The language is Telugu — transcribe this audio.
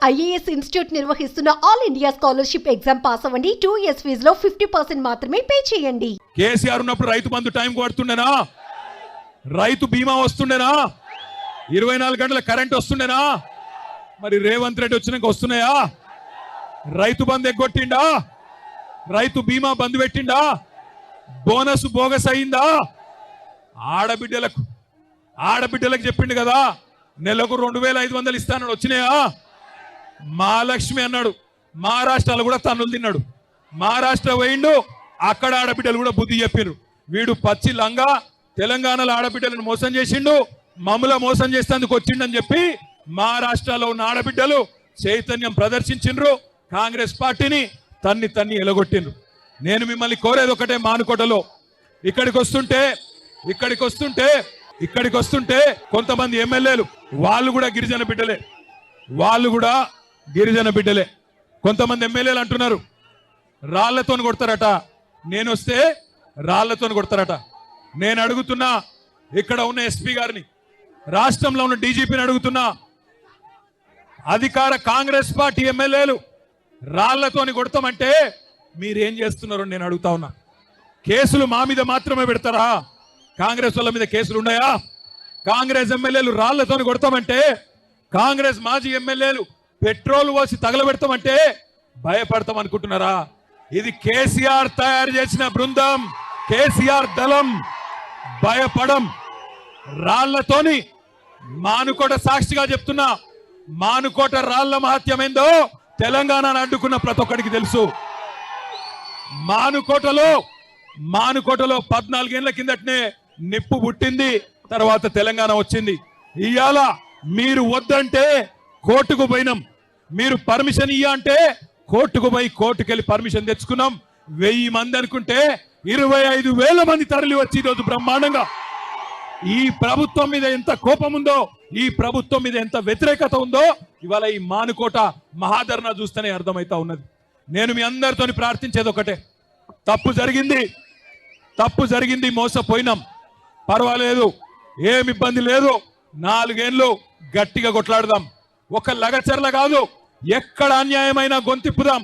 ఐఏఎస్ ఇన్స్టిట్యూట్ నిర్వహిస్తున్న all India scholarship exam pass అవ్వండి. 2 years ఫీజులో 50% మాత్రమే పే చేయండి. కేసీఆర్ ఉన్నప్పుడు రైతు బంధు టైం పడుతుండేనా? రైతు బీమా వస్తుండేనా? 24 గంటల కరెంట్ వస్తుండేనా? మరి రేవంత్ రెడ్డి వచ్చినాక వస్తున్నాయా? రైతు బంధు ఎగ్గొట్టిండా? రైతు బీమా బంధు పెట్టిండా? బోనస్ బోగస్ అయిందా? ఆడబిడ్డలకు చెప్పిండు కదా నెలకు 2500 ఇస్తానని వచ్చినాయా? మహాలక్ష్మి అన్నాడు, మహారాష్ట్రలో కూడా తన్నులు తిన్నాడు. మహారాష్ట్ర పోయిండు, అక్కడ ఆడబిడ్డలు కూడా బుద్ధి చెప్పారు. వీడు పచ్చి లంగా తెలంగాణలో ఆడబిడ్డలను మోసం చేసిండు, మమ్మల మోసం చేసేందుకు వచ్చిండని చెప్పి మహారాష్ట్రలో ఉన్న ఆడబిడ్డలు చైతన్యం ప్రదర్శించిండ్రు, కాంగ్రెస్ పార్టీని తన్ని ఎలగొట్టిండ్రు. నేను మిమ్మల్ని కోరేది ఒకటే, మానుకోటలో ఇక్కడికి వస్తుంటే కొంతమంది ఎమ్మెల్యేలు వాళ్ళు కూడా గిరిజన బిడ్డలే. కొంతమంది ఎమ్మెల్యేలు అంటున్నారు రాళ్లతో కొడతారట, నేను వస్తే రాళ్లతో కొడతారట. నేను అడుగుతున్నా, ఇక్కడ ఉన్న ఎస్పీ గారిని, రాష్ట్రంలో ఉన్న డీజీపీని అడుగుతున్నా, అధికార కాంగ్రెస్ పార్టీ ఎమ్మెల్యేలు రాళ్లతోని కొడతామంటే మీరేం చేస్తున్నారు నేను అడుగుతా ఉన్నా. కేసులు మా మీద మాత్రమే పెడతారా? కాంగ్రెస్ వాళ్ళ మీద కేసులు ఉన్నాయా? కాంగ్రెస్ ఎమ్మెల్యేలు రాళ్లతోని కొడతామంటే, కాంగ్రెస్ మాజీ ఎమ్మెల్యేలు పెట్రోల్ పోసి తగలబెడతామంటే భయపడతాం అనుకుంటున్నారా? ఇది కేసీఆర్ తయారు చేసిన బృందం, కేసీఆర్ దళం. భయపడం. రాళ్లతోని మానుకోట సాక్షిగా చెప్తున్నా, మానుకోట రాళ్ల మహత్యమేందో తెలంగాణను అడ్డుకున్న ప్రతి ఒక్కడికి తెలుసు. మానుకోటలో 14 ఏళ్ల కిందటనే నిప్పు పుట్టింది, తర్వాత తెలంగాణ వచ్చింది. ఇవాళ మీరు వద్దంటే కోర్టుకు పోయినాం, మీరు పర్మిషన్ ఇయ్య అంటే కోర్టుకు పోయి కోర్టుకెళ్ళి పర్మిషన్ తెచ్చుకున్నాం. 1000 మంది అనుకుంటే 25,000 మంది తరలి వచ్చి ఈరోజు బ్రహ్మాండంగా ఈ ప్రభుత్వం మీద ఎంత కోపం ఉందో, ఈ ప్రభుత్వం మీద ఎంత వ్యతిరేకత ఉందో ఇవాళ ఈ మానుకోట మహాధర్నా చూస్తేనే అర్థమైతా ఉన్నది. నేను మీ అందరితో ప్రార్థించేది ఒకటే, తప్పు జరిగింది, మోసపోయినాం, పర్వాలేదు, ఏమి ఇబ్బంది లేదు, 4 ఏళ్ళు గట్టిగా కొట్లాడదాం. ఒక లగచర్ల కాదు, ఎక్కడ అన్యాయమైన గొంతిప్పుదాం.